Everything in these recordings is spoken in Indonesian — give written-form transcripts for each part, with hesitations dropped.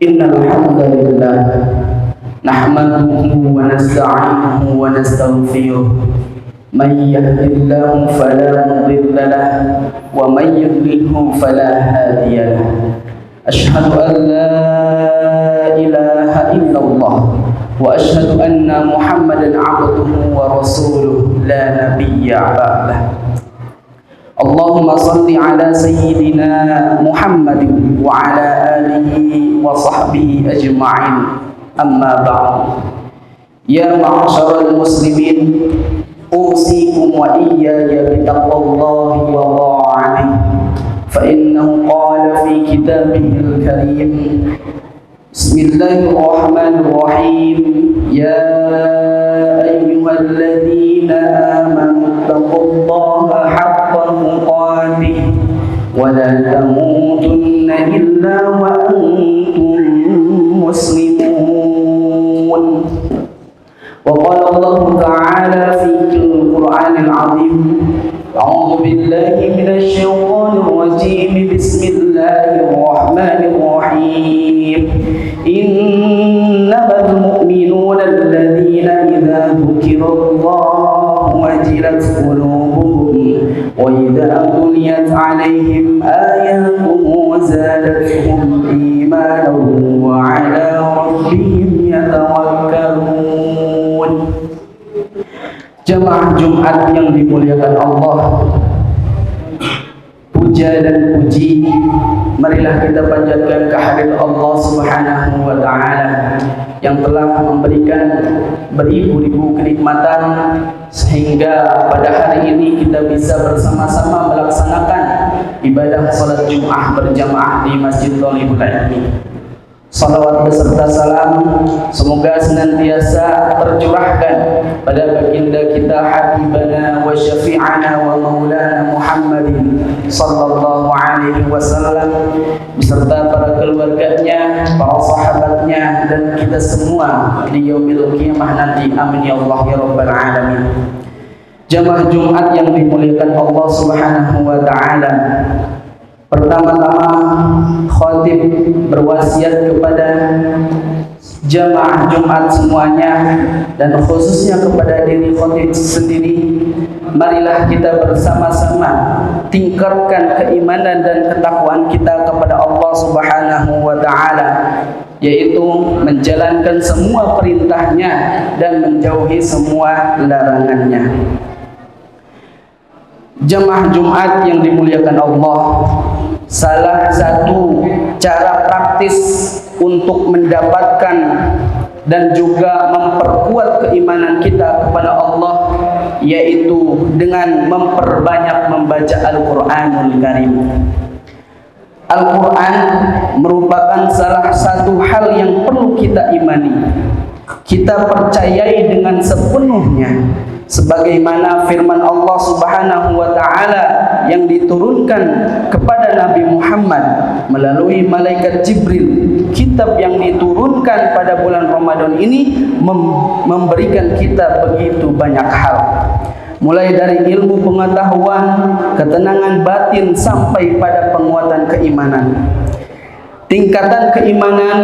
إن الحمد لله نحمده ونستعينه ونستغفره من يهد الله فلا مضل له ومن يضلله فلا هادي له أشهد أن لا إله إلا الله وأشهد أن محمدا عبده ورسوله لا نبي بعده اللهم صل على سيدنا محمد وعلى آله وصحبه أجمعين أما بعد يا معشر المسلمين أوصيكم وإياي بتقوى الله وطاعته فإنه قال في كتابه الكريم بسم الله الرحمن الرحيم يا أيها الذين آمنوا اتقوا الله حق تقاته ولا تموتن إلا وأنتم مسلمون وقال الله تعالى في القرآن العظيم أعوذ بالله من الشيطان الرجيم بسم الله الرحمن الرحيم إنما المؤمنون الذين إذا ذكر الله وجلت قلوبهم وإذا تليت عليهم آياته زادتهم إيمانا وعلى ربهم يتوكلون. Jemaah Jumat yang dimuliakan Allah, puja dan puji marilah kita panjatkan kehadirat Allah Subhanahu wa taala yang telah memberikan beribu-ribu kenikmatan sehingga pada hari ini kita bisa bersama-sama melaksanakan ibadah salat Jumat berjamaah di Masjid Thalibul Ilmi. Salawat beserta salam semoga senantiasa tercurahkan pada baginda kita habibana wa syafi'ana wa maulana Muhammadin sallallahu alaihi wasallam beserta para keluarganya, para sahabatnya dan kita semua di yaumil qiyamah nanti. Amin ya Allah ya rabbal alamin. Jamaah Jumat yang dimuliakan Allah Subhanahu wa taala, pertama-tama khatib berwasiat kepada jamaah Jumat semuanya dan khususnya kepada diri khatib sendiri, marilah kita bersama-sama tingkatkan keimanan dan ketakwaan kita kepada Allah Subhanahu wa taala, yaitu menjalankan semua perintahnya dan menjauhi semua larangannya. Jemaah Jumat yang dimuliakan Allah, salah satu cara praktis untuk mendapatkan dan juga memperkuat keimanan kita kepada Allah yaitu dengan memperbanyak membaca Al-Quranul Karim. Al-Quran merupakan salah satu hal yang perlu kita imani, kita percayai dengan sepenuhnya, sebagaimana firman Allah Subhanahu wa taala yang diturunkan kepada Nabi Muhammad melalui malaikat Jibril. Kitab yang diturunkan pada bulan Ramadan ini memberikan kita begitu banyak hal, mulai dari ilmu pengetahuan, ketenangan batin sampai pada penguatan keimanan. Tingkatan keimanan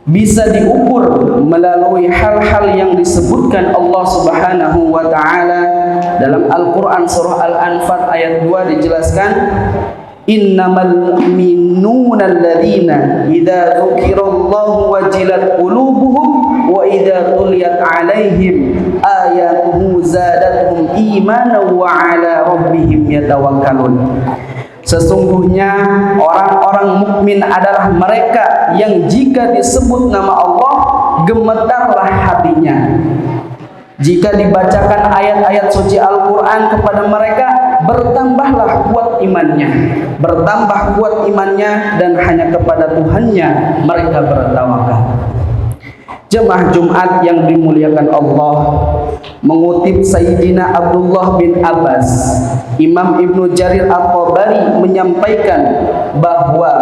bisa diukur melalui hal-hal yang disebutkan Allah Subhanahu wa taala dalam Al-Qur'an surah Al-Anfal ayat 2 dijelaskan, innamal mu'minuna alladzina idza dzukirallahu wajilat qulubuhum wa idza tuliyat 'alaihim ayatuhu zadatuhum imanan wa 'ala rabbihim yatawakkalun. Sesungguhnya orang-orang mukmin adalah mereka yang jika disebut nama Allah gemetarlah hatinya. Jika dibacakan ayat-ayat suci Al-Quran kepada mereka, bertambahlah kuat imannya. Bertambah kuat imannya dan hanya kepada Tuhannya mereka bertawakal. Jemaah Jumat yang dimuliakan Allah, mengutip Sayyidina Abdullah bin Abbas, Imam Ibnu Jarir At-Tabari menyampaikan bahwa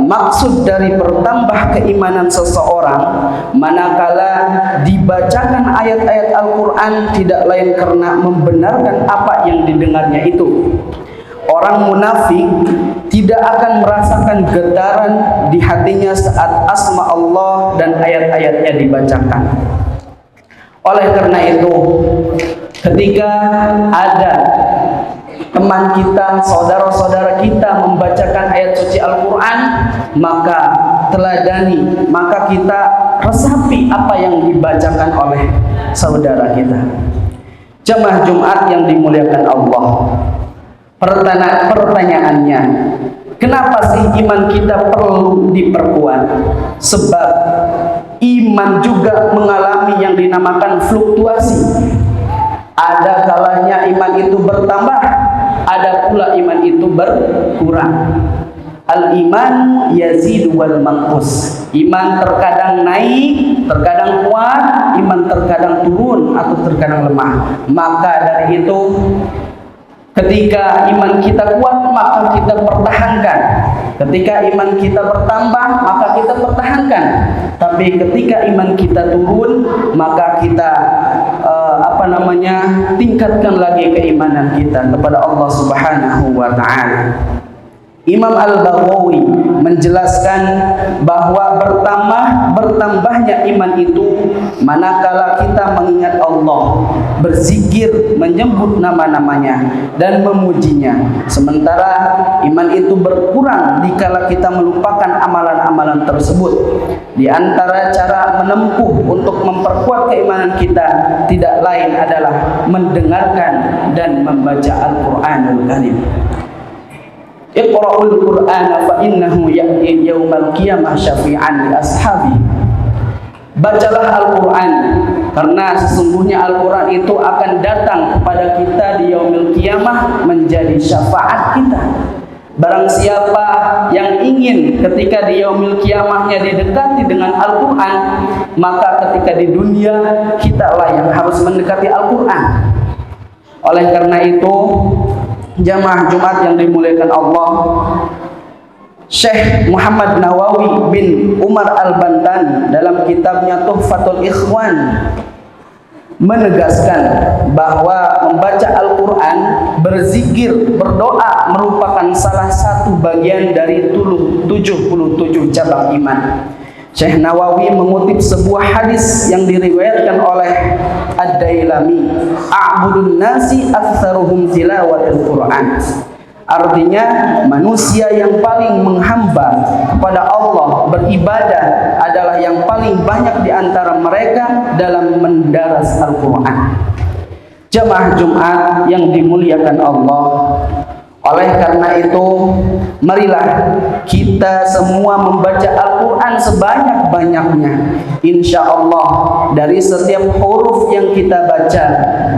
maksud dari bertambah keimanan seseorang manakala dibacakan ayat-ayat Al-Quran tidak lain karena membenarkan apa yang didengarnya itu. Orang munafik tidak tidak akan merasakan getaran di hatinya saat asma Allah dan ayat-ayatnya dibacakan. Oleh karena itu, ketika ada teman kita, saudara-saudara kita membacakan ayat suci Al-Quran, maka teladani, maka kita resapi apa yang dibacakan oleh saudara kita. Jemaah Jumat yang dimuliakan Allah, pertanyaannya, kenapa sih iman kita perlu diperkuat? Sebab iman juga mengalami yang dinamakan fluktuasi. Ada kalanya iman itu bertambah, ada pula iman itu berkurang. Al-iman yazid wal manqus. Iman terkadang naik, terkadang kuat, iman terkadang turun atau terkadang lemah. Maka dari itu, ketika iman kita kuat, maka kita pertahankan. Ketika iman kita bertambah, maka kita pertahankan. Tapi ketika iman kita turun, maka kita tingkatkan lagi keimanan kita kepada Allah Subhanahu wa taala. Imam Al-Baghawi menjelaskan bahwa bertambahnya iman itu manakala kita mengingat Allah, berzikir, menyebut nama-namanya dan memujinya. Sementara iman itu berkurang dikala kita melupakan amalan-amalan tersebut. Di antara cara menempuh untuk memperkuat keimanan kita tidak lain adalah mendengarkan dan membaca Al-Qur'anul Karim. Iqra'ul Qur'ana fa innahu ya'ti yaumal qiyamah syafi'an li ashabi. Bacalah Al-Quran, karena sesungguhnya Al-Quran itu akan datang kepada kita di yaumil qiyamah menjadi syafaat kita. Barang siapa yang ingin ketika di yaumil qiyamahnya didekati dengan Al-Quran, maka ketika di dunia kita lah yang harus mendekati Al-Quran. Oleh karena itu, jamaah Jumat yang dimuliakan Allah, Syekh Muhammad Nawawi bin Umar Al-Bantani dalam kitabnya Tuhfatul Ikhwan menegaskan bahwa membaca Al-Quran, berzikir, berdoa merupakan salah satu bagian dari 77 cabang iman. Syekh Nawawi mengutip sebuah hadis yang diriwayatkan oleh Ad-Dailami, a'budun nasi aktsaruhum tilawatil Qur'an. Artinya, manusia yang paling menghamba kepada Allah, beribadah adalah yang paling banyak di antara mereka dalam mendaras Al-Quran. Jamaah Jumat yang dimuliakan Allah, oleh karena itu, marilah kita semua membaca Al-Quran sebanyak-banyaknya. Insya Allah, dari setiap huruf yang kita baca,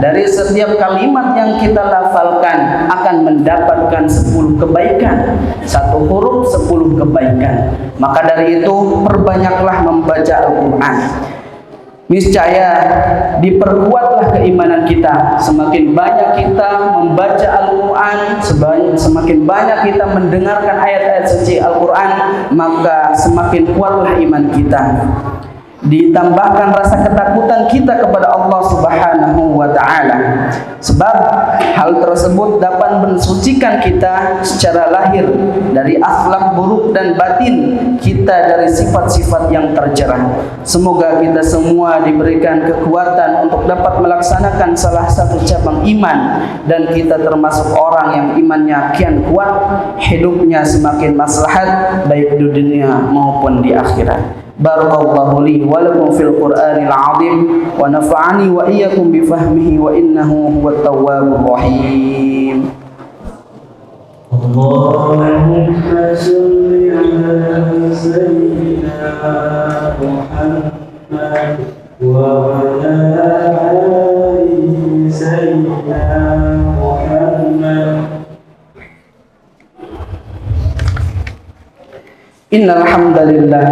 dari setiap kalimat yang kita lafalkan, akan mendapatkan 10 kebaikan. 1 huruf 10 kebaikan. Maka dari itu, perbanyaklah membaca Al-Quran. Niscaya diperkuatlah keimanan kita. Semakin banyak kita membaca Al-Quran, semakin banyak kita mendengarkan ayat-ayat suci Al-Quran, maka semakin kuatlah iman kita. Ditambahkan rasa ketakutan kita kepada Allah Subhanahu wa ta'ala. Sebab hal tersebut dapat mensucikan kita secara lahir dari akhlak buruk dan batin kita dari sifat-sifat yang tercela. Semoga kita semua diberikan kekuatan untuk dapat melaksanakan salah satu cabang iman, dan kita termasuk orang yang imannya kian kuat, hidupnya semakin maslahat baik di dunia maupun di akhirat. Barakallahu li wa lakum fil Qur'anil 'azim wa nafa'ani wa iyyakum bi fahmihi wa innahu huwat tawwabur rahim. Allahumma shalli ala sayyidina Muhammad wa ala ali sayyidina Muhammad. Innal hamdalillah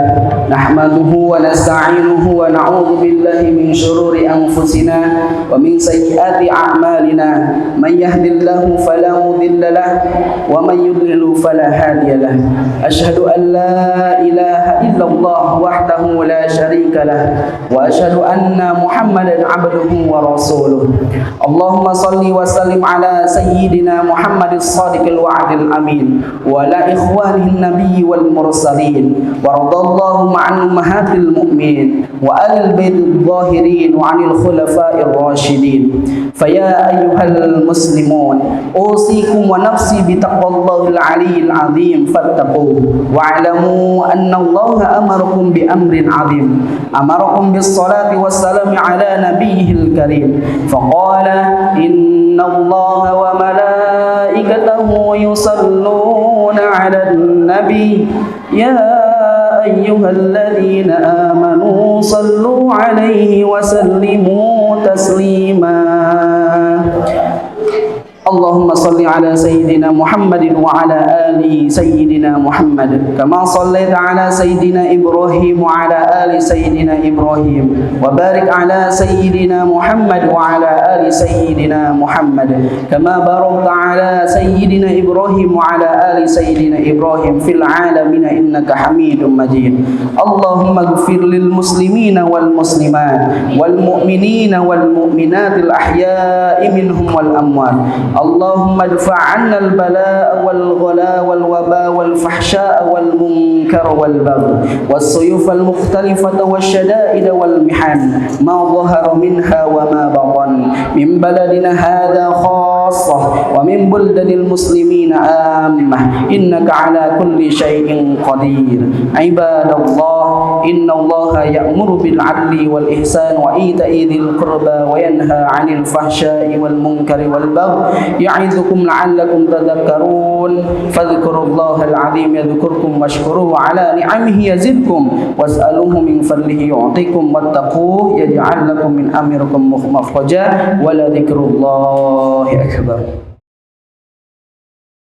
nahmaduhu wa nasta'inuhu wa na'udzu billahi min shururi anfusina wa min sayyiati a'malina man yahdihillahu fala mudilla lahu wa man yudlil fala hadiya lahu asyhadu an la ilaha illallah wahdahu la syarika lahu wa asyhadu anna Muhammadan 'abduhu wa rasuluh. Allahumma shalli wa sallim ala sayyidina Muhammadis shadiqil wa'dil amin wa ala ikhwanihin nabiyyi wal mursal ورضى اللهم عن أمهات المؤمنين وآل البيت الظاهرين وعن الخلفاء الراشدين. فيا أيها المسلمون أوصيكم ونفسي بتقوى الله العلي العظيم فاتقوه واعلموا أن الله أمركم بأمر عظيم أمركم بالصلاة والسلام على نبيه الكريم فقال إن الله وملائكته يصلون على النبي يا أيها الذين آمنوا صلوا عليه وسلموا تسليما. اللهم صل على سيدنا محمد وعلى آل سيدنا محمد كما صليت على سيدنا إبراهيم وعلى آل سيدنا إبراهيم وبارك على سيدنا محمد وعلى آل سيدنا محمد كما باركت على سيدنا إبراهيم وعلى آل سيدنا إبراهيم في العالمين إنك حميد مجيد. اللهم اغفر للمسلمين والمسلمات والمؤمنين والمؤمنات الأحياء منهم والأموات. اللهم ادفع عنا البلاء والغلاء والوباء والفحشاء والمنكر والبغي والسيوف المختلفة والشدائد والمحن ما ظهر منها وما بطن من بلدنا هذا خاصة ومن بلدان المسلمين عامة إنك على كل شيء قدير. عباد الله إن الله يأمر بالعدل والإحسان وإيتاء ذي القربى وينهى عن الفحشاء والمنكر والبغي يعظكم لعلكم تذكرون فاذكروا الله العظيم يذكركم واشكروه على نعمه يزدكم واسألوه من فضله يعطيكم واتقوه يجعل لكم من أمركم مخرجا ولذكر الله أكبر.